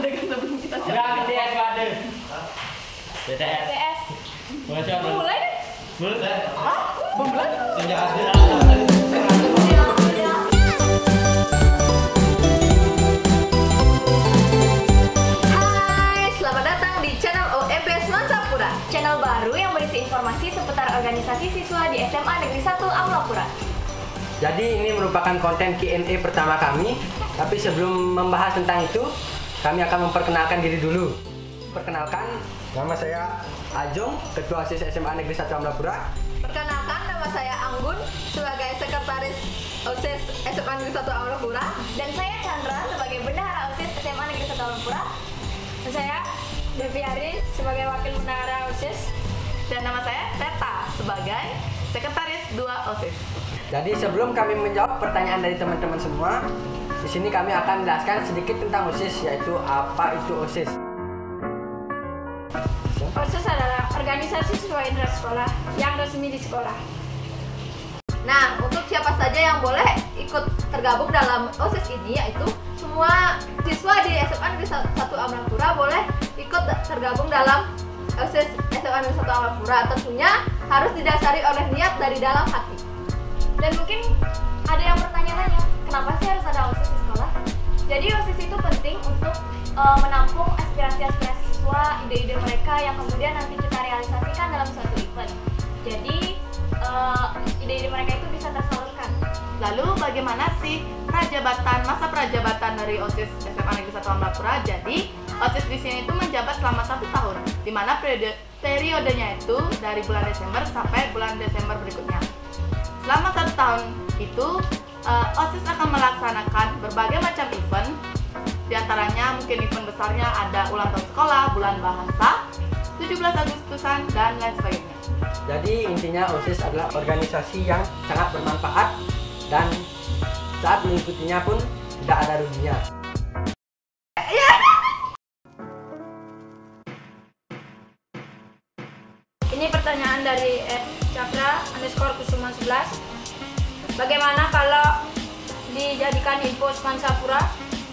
adegan sebelum kita siap. Udah BTS ada. BTS. Mulai deh. Mulai. Hah? Belum mulai? Sudah ada. Hai, selamat datang di channel OMP Semansapura. Channel baru yang berisi informasi seputar organisasi siswa di SMA Negeri 1 Amlapura. Jadi ini merupakan konten Q&A pertama kami. Tapi sebelum membahas tentang itu, kami akan memperkenalkan diri dulu. Perkenalkan, nama saya Ajong, Ketua OSIS SMA Negeri 1 Amlapura. Perkenalkan, nama saya Anggun sebagai Sekretaris OSIS SMA Negeri 1 Amlapura. Dan saya Chandra sebagai Bendahara OSIS SMA Negeri 1 Amlapura. Dan saya Devi Arin sebagai Wakil Bendahara OSIS. Dan nama saya Teta sebagai Sekretaris 2 OSIS. Jadi sebelum kami menjawab pertanyaan dari teman-teman semua, di sini kami akan menjelaskan sedikit tentang OSIS, yaitu apa itu OSIS. OSIS adalah organisasi siswa intrasekolah yang resmi di sekolah. Nah, untuk siapa saja yang boleh ikut tergabung dalam OSIS ini, yaitu semua siswa di SMA Negeri 1 Amlapura boleh ikut tergabung dalam OSIS SMA Negeri 1 Amlapura. Tentunya harus didasari oleh niat dari dalam hati. Dan mungkin ada yang bertanya-tanya, kenapa sih harus ada OSIS di sekolah? Jadi OSIS itu penting untuk menampung aspirasi-aspirasi siswa, ide-ide mereka yang kemudian nanti kita realisasikan dalam suatu event. Jadi ide-ide mereka itu bisa tersalurkan. Lalu bagaimana sih masa prajabatan dari OSIS SMA Negeri 1 Amlapura? Jadi OSIS di sini itu menjabat selama 1 tahun, di mana periodenya itu dari bulan Desember sampai bulan Desember berikutnya. Selama 1 tahun itu OSIS akan melaksanakan berbagai macam event. Di antaranya mungkin event besarnya ada ulang tahun sekolah, bulan bahasa, 17 Agustusan, dan lain sebagainya. Jadi intinya OSIS adalah organisasi yang sangat bermanfaat dan saat mengikutinya pun tidak ada ruginya. Ini pertanyaan dari @cakra_kusuma11. Bagaimana kalau dijadikan info Semansapura?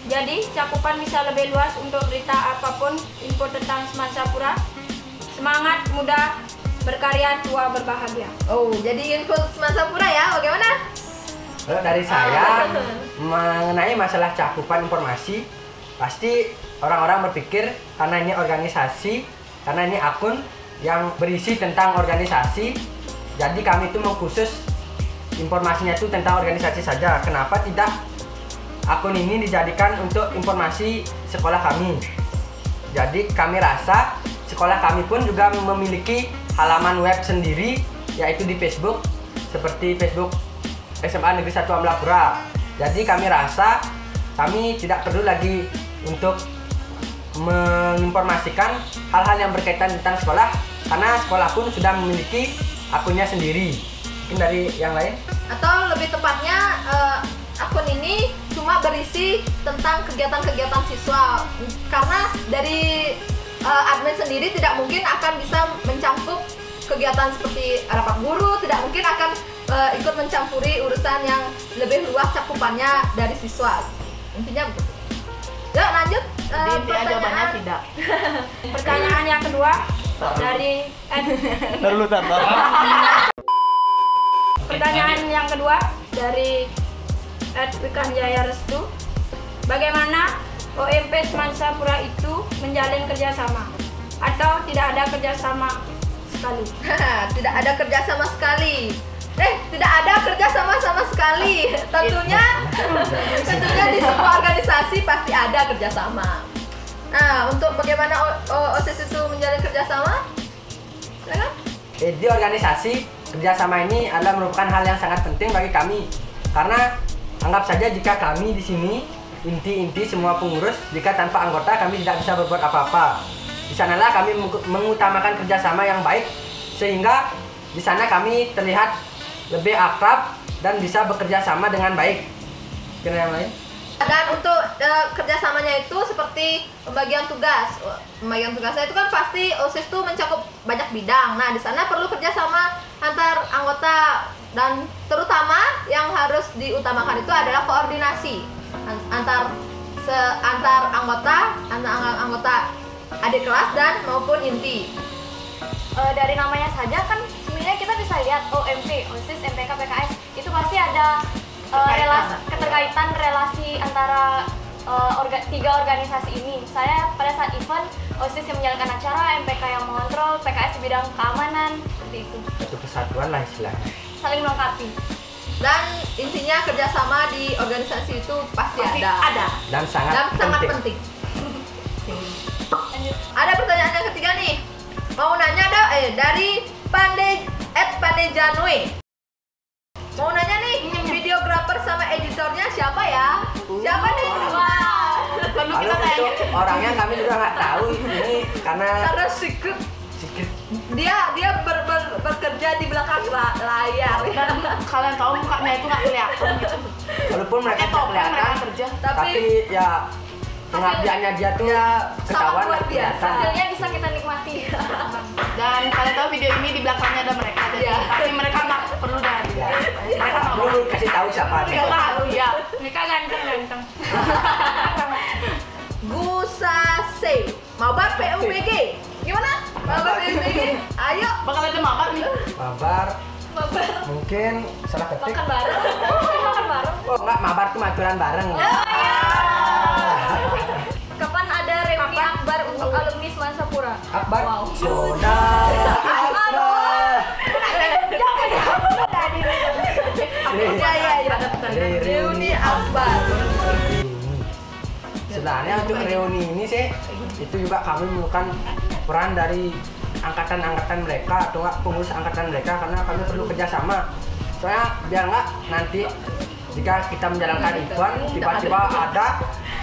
Jadi cakupan bisa lebih luas untuk berita apapun info tentang Semansapura. Semangat, muda, berkarya, tua, berbahagia. Oh, jadi info Semansapura ya, bagaimana? Kalau dari saya mengenai masalah cakupan informasi, pasti orang-orang berpikir karena ini organisasi, karena ini akun yang berisi tentang organisasi, jadi kami itu mengkhusus informasinya itu tentang organisasi saja. Kenapa tidak akun ini dijadikan untuk informasi sekolah kami? Jadi kami rasa sekolah kami pun juga memiliki halaman web sendiri, yaitu di Facebook, seperti Facebook SMA Negeri 1 Amlapura. Jadi kami rasa kami tidak perlu lagi untuk menginformasikan hal-hal yang berkaitan tentang sekolah, karena sekolah pun sudah memiliki akunnya sendiri. Mungkin dari yang lain? Atau lebih tepatnya akun ini cuma berisi tentang kegiatan-kegiatan siswa, karena dari admin sendiri tidak mungkin akan bisa mencampur kegiatan seperti rapat guru, tidak mungkin akan ikut mencampuri urusan yang lebih luas cakupannya dari siswa. Intinya begitu. Yuk lanjut. Intinya jawabannya tidak. Pertanyaan yang kedua dari Pertanyaan yang kedua dari @wikanjaya Restu. Bagaimana OMP Semansapura itu menjalin kerjasama atau tidak ada kerjasama sekali? Tidak ada kerjasama sekali. Tidak ada kerjasama sama sekali. Tentunya di semua organisasi pasti ada kerjasama. Nah, untuk bagaimana OSIS itu menjalin kerjasama? Silakan. Di organisasi, kerjasama ini adalah merupakan hal yang sangat penting bagi kami. Karena anggap saja jika kami di sini inti semua pengurus, jika tanpa anggota kami tidak bisa berbuat apa-apa. Di sanalah kami mengutamakan kerjasama yang baik, sehingga di sana kami terlihat lebih akrab dan bisa bekerja sama dengan baik. Kira yang lain? Dan untuk kerjasamanya itu seperti pembagian tugas. Pembagian tugasnya itu kan pasti OSIS itu mencakup banyak bidang. Nah, di sana perlu kerjasama antar anggota, dan terutama yang harus diutamakan itu adalah koordinasi antar antar anggota adik kelas dan maupun inti. Dari namanya saja kan sebenarnya kita bisa lihat OMP, OSIS, MPK, PKS itu pasti ada keterkaitan relasi antara tiga organisasi ini. Saya pada saat event OSIS yang menjalankan acara, MPK yang mengontrol, PKS di bidang keamanan, seperti itu. Satu kesatuan lah istilahnya. Saling melengkapi. Dan intinya kerjasama di organisasi itu pasti ada. Dan sangat penting. Ada pertanyaan yang ketiga nih. Mau nanya dari Pandejanwe. Mau nanya nih, videografer sama editornya siapa ya? Siapa nih? Perlu kalau kita tanya. untuk orangnya kami juga nggak tahu ini karena secret. sedikit Dia bekerja di belakang layar. Dan kalian tahu mukanya itu nggak kelihatan gitu. walaupun mereka Pakai topeng kelihatan mereka kerja. tapi ya pengabdiannya dia tuh ya ketahuan luar lah biasa. kelihatan. Hasilnya bisa kita nikmati. Dan kalian tahu video ini di belakangnya ada mereka. Jadi, Iya. tapi mereka nggak perlu dari. Ya. Mereka nggak Perlu kasih tahu siapa Itu nih. rahasia. Mereka ganteng. Gusase. Mabar PUBG. Gimana? Mabar PUBG. Ayo. Bakal ada mabar nih. Mabar mungkin salah ketik. Makan bareng. Makan bareng. Oh enggak, mabar tuh macuran bareng. Kapan ada reuni akbar untuk alumni Semansapura? Akbar. Saudara Akbar. Ya. Reuni akbar. Sebenarnya untuk reuni ini sih itu juga kami menemukan peran dari angkatan-angkatan mereka atau enggak pengurus angkatan mereka karena kami perlu kerjasama. Soalnya biar enggak nanti jika kita menjalankan event tiba-tiba ada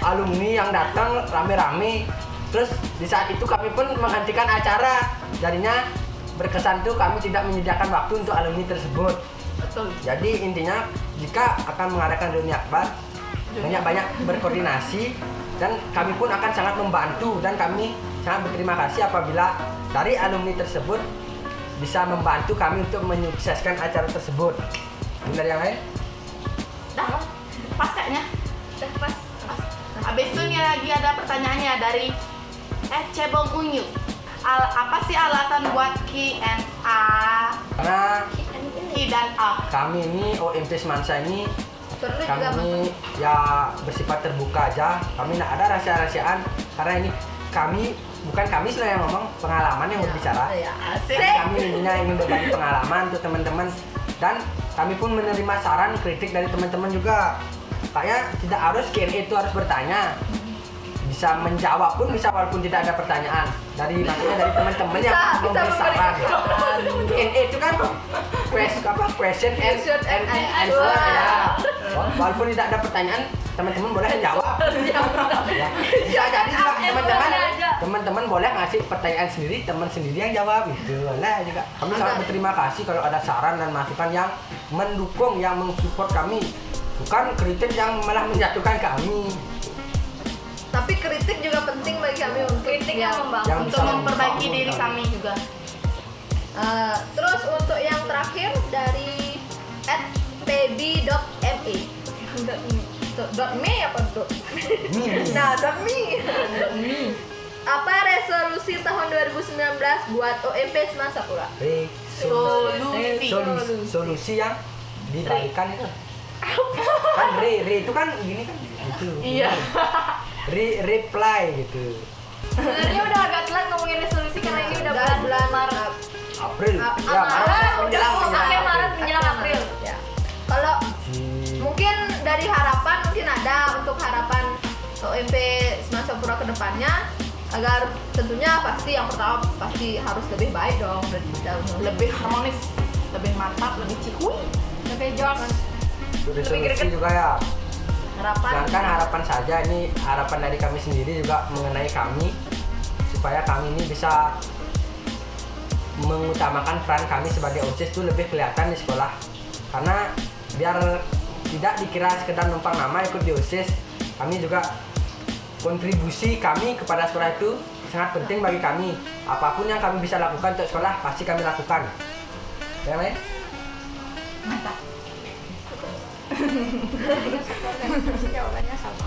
alumni yang datang rame-rame terus di saat itu kami pun menghentikan acara jadinya berkesan tuh kami tidak menyediakan waktu untuk alumni tersebut. Betul. Jadi intinya jika akan mengadakan reuni akbar banyak-banyak berkoordinasi dan kami pun akan sangat membantu dan kami sangat berterima kasih apabila dari alumni tersebut bisa membantu kami untuk menyukseskan acara tersebut. Benar yang lain? Dah, pas kayaknya. Udah pas. Habis itu nih lagi ada pertanyaannya dari Cebong Unyu. Apa sih alasan buat Q&A? Karena Q dan A. kami ini OMP Semansa ini Perlu juga kami ya bersifat terbuka aja. Kami tidak ada rahasia-rahasiaan karena ini bukan kami sendiri yang ngomong, pengalaman yang berbicara. Ya, Dan asik. kami intinya ingin berbagi pengalaman untuk teman-teman dan kami pun menerima saran kritik dari teman-teman juga. Kayak tidak harus Q&A itu harus bertanya, bisa menjawab pun bisa walaupun tidak ada pertanyaan maksudnya dari teman-teman yang memberi saran. Q&A itu kan question and answer ya. Walaupun tidak ada pertanyaan teman-teman boleh menjawab. Ya. Bisa jadi juga teman-teman boleh ngasih pertanyaan sendiri, teman sendiri yang jawab itu. Nah juga kami sangat berterima kasih kalau ada saran dan masukan yang mendukung, yang mensupport kami, bukan kritik yang malah menjatuhkan kami. Tapi kritik juga penting bagi kami untuk Kritik yang membangun. Yang Untuk bisa memperbaiki membangun diri kami juga. Terus untuk yang terakhir dari @pb.me. .me apa dot? Nah, .me. Apa resolusi tahun 2019 buat OMP Semansapura? Solusi yang diberikan itu kan itu kan gini kan gitu. Iya. Reply gitu. Sebenarnya udah agak telat ngomongin resolusi karena ini udah bulan Maret. April. Ya, Maret, menjelang Akhir Maret menjelang April. Ya. Kalau mungkin dari harapan mungkin ada untuk harapan OMP Semansapura ke depannya agar tentunya pasti yang pertama pasti harus lebih baik dong dari dahulu. Lebih harmonis, lebih mantap, lebih cihuy. Lebih jos. resolusi juga ya. Harapan Sedangkan harapan saja ini harapan dari kami sendiri juga mengenai kami supaya kami ini bisa mengutamakan peran kami sebagai OSIS itu lebih kelihatan di sekolah karena biar tidak dikira sekedar numpang nama ikut di OSIS, kami juga kontribusi kami kepada sekolah itu sangat penting bagi kami. Apapun yang kami bisa lakukan untuk sekolah pasti kami lakukan. Yang lain? Jawabannya sama.